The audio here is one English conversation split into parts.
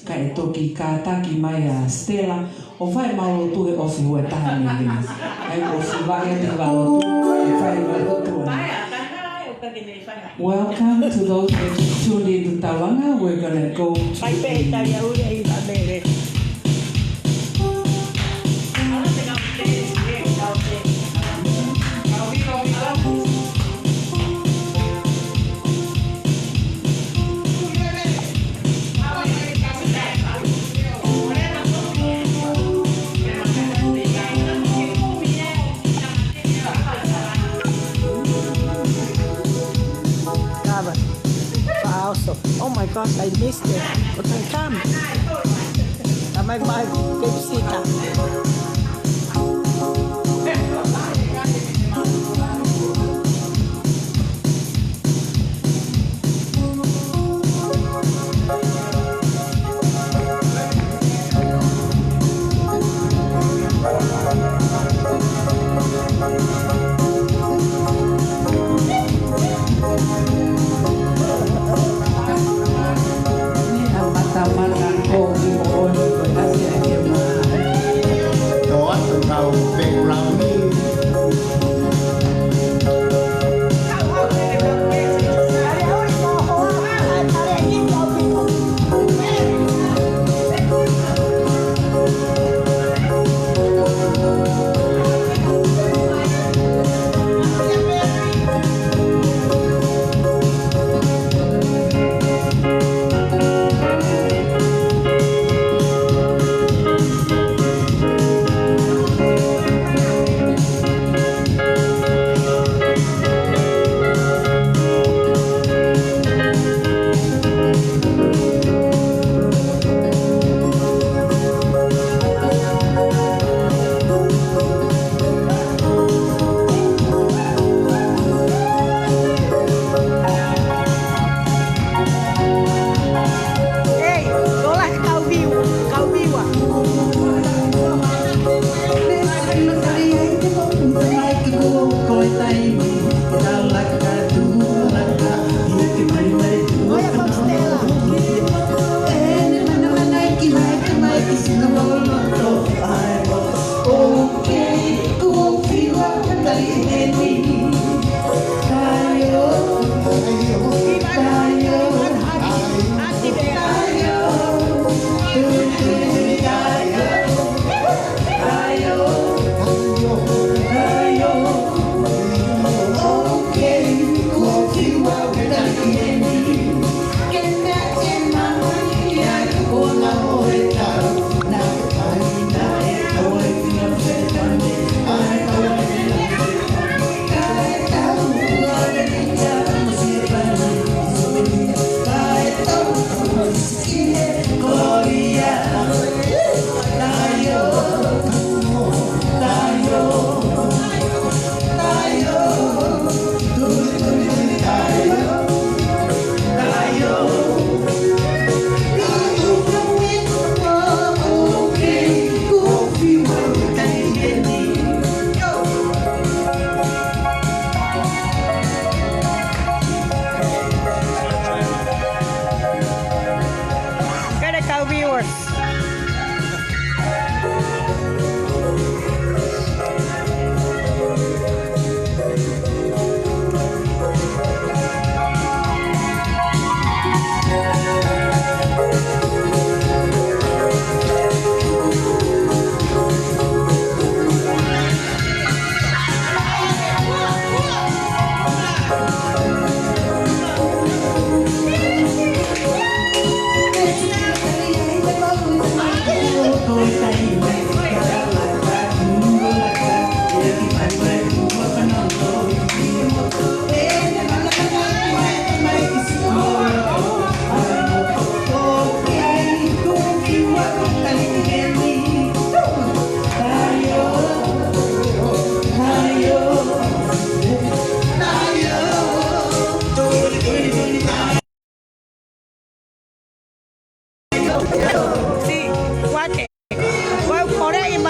Kai toki ka taki mai a Stella o fai malotu e osi hua tahani ni. Ai osi vai te malotu e fai malotu. Welcome to those that tuned in to Tawanga. We're going to go to oh my gosh, I missed it. Okay, come. I might buy Pepsi.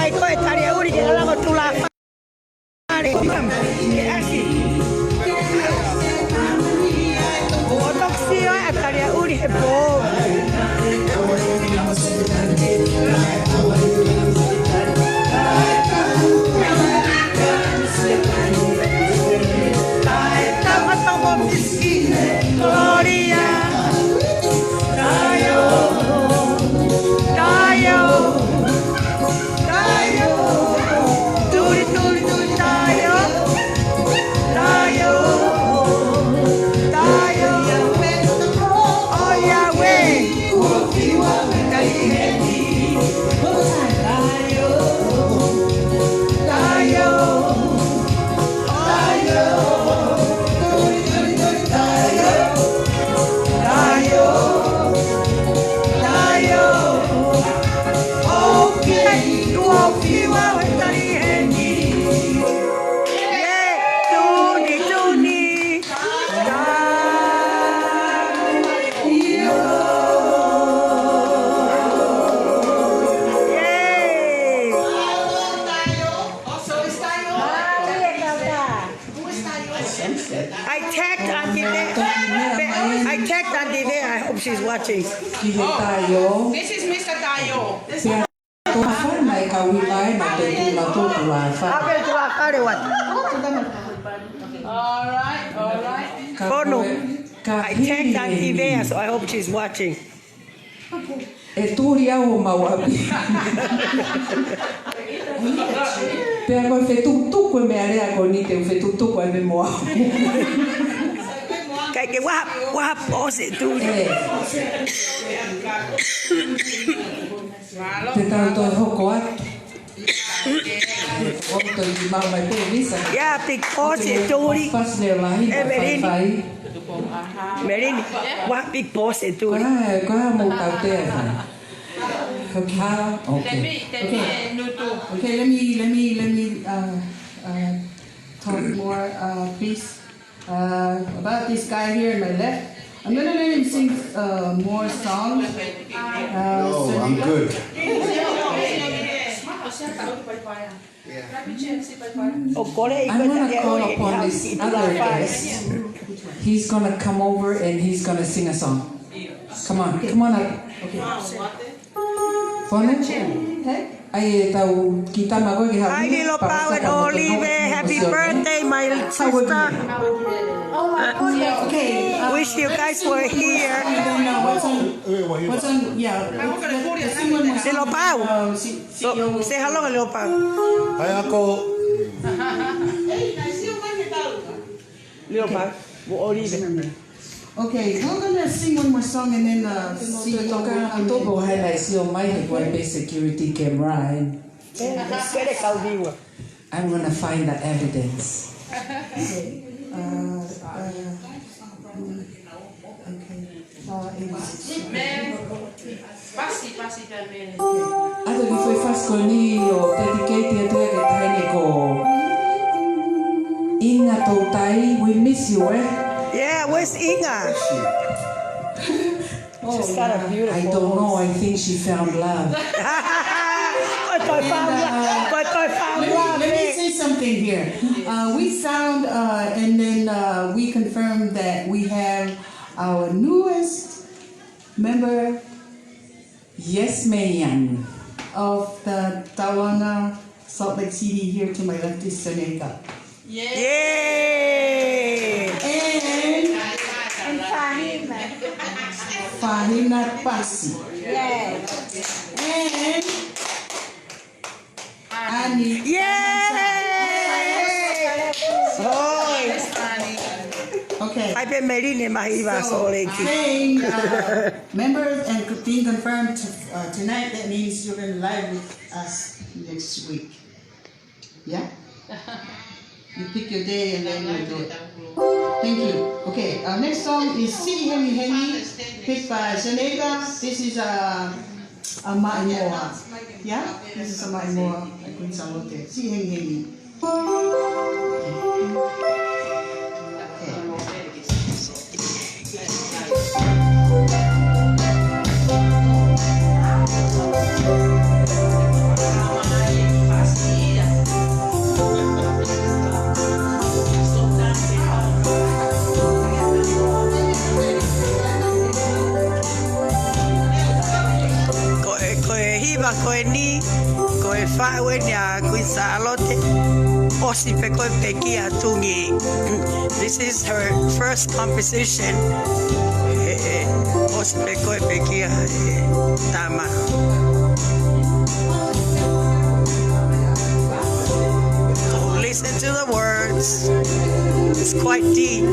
mai ko e tari uri ke ala ko tula fare. Mam, ke asi. O toksio e tari uri e po. Gloria, Dayo, Dayo, Dayo, Turi, Turi, Turi, Dayo, Dayo, Dayo, oh Yahweh, I tagged Auntie there. I hope she's watching. This is Mr. Tayo. Mai kawilai na te tula tula fa. Abe tula kare wat. Alright. Oh no. I tagged Auntie there, so I hope she's watching. E turi au mawapi. Pe ako fe tuku me area ko ni te fe tuku me mo. Kay ke wap pose turi. Te tau to hoko at. Oto di mama pe visa. Ya tik pose turi. Pas le lai. Merin, wap big pose turi. Ko mo tau te. Okay. Okay, let me talk more, please, about this guy here on my left. I'm gonna let him sing more songs. No, I'm good. I'm gonna call upon this other guest. He's gonna come over and he's gonna sing a song. Come on up. Ai tau kita mago ki Hi little Pau and Olive, happy birthday my sister. Okay. Wish you guys were here. What's on? Yeah. Little Pau. Say hello, little Pau. Hi, Uncle. Little Pau. Olive. Okay, we're gonna sing one more song and then see you Ang tobo highlight siyo may higwan security camera and I'm gonna find the evidence. Okay. Pasi también. Ato ki foi fast ko ni o dedicate to ke tani ko. Inga Latai, we miss you Yeah, where's Inga? She's got a beautiful I don't know, I think she found love. Let me say something here. We found and then we confirmed that we have our newest member. Yes, ma'am. Of the Tawana Salt Lake City. Here to my left is Seneca. Yay! And Fahina Pasi. Yes. And Annie. Yay! Oh, Okay. I've been married in my saying members and being confirmed tonight, that means you're going to live with us next week. Yeah? You pick your day and then you do it. Thank you. Okay, our next song is Sigi Hemi Hemi, picked by Seneca. This is a Maimoa. Yeah? This is a Maimoa. I couldn't sound it. Sigi Hemi Hemi. e whawe nia kui sa alote. Osi pe koe peki a tungi. This is her first composition. Osi pe koe peki a tame'a. Listen to the words. It's quite deep.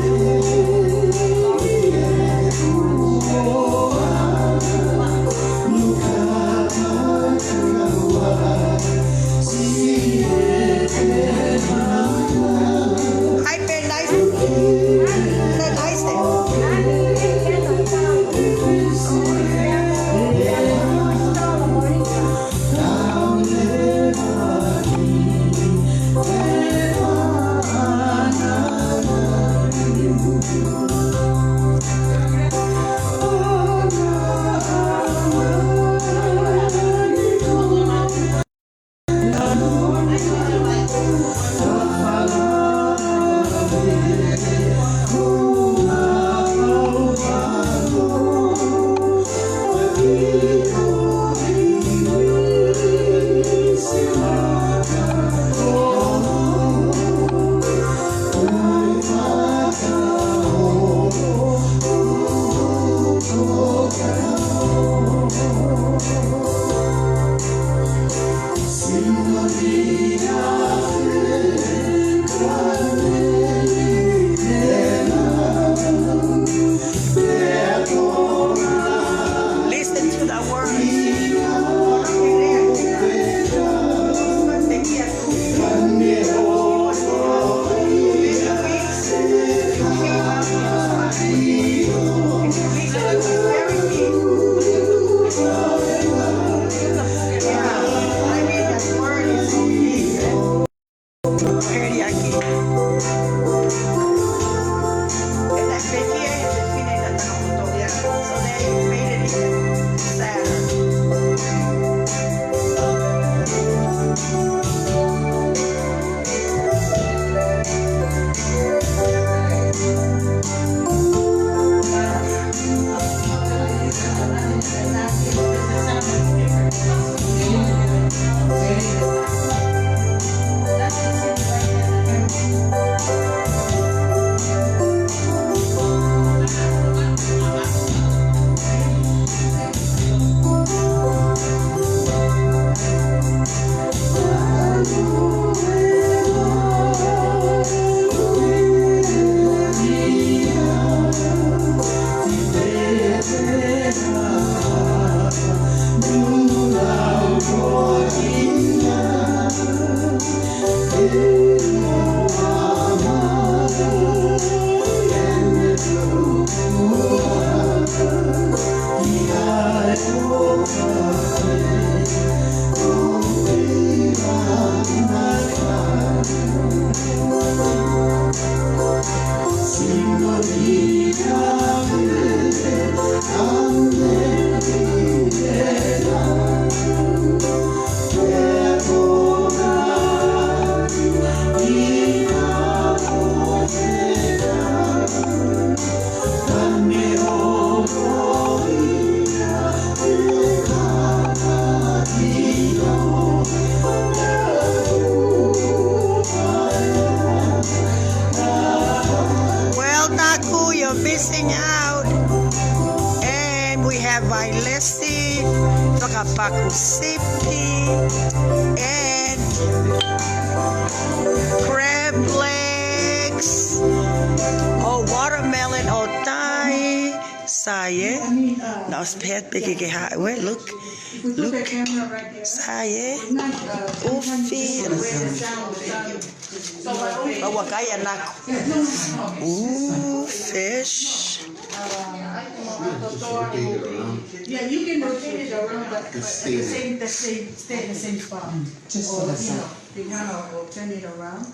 Hi, very nice. Very nice. Missing out, and we have Vailesi, Whakapakusipi, and crab legs, watermelon, Latai, Saye. Now spare big high. Wait, look, Saye, Ufi, ooh, fish. Yeah, you can rotate it around, but stay in the same spot. Just for the sun. You know, turn it around.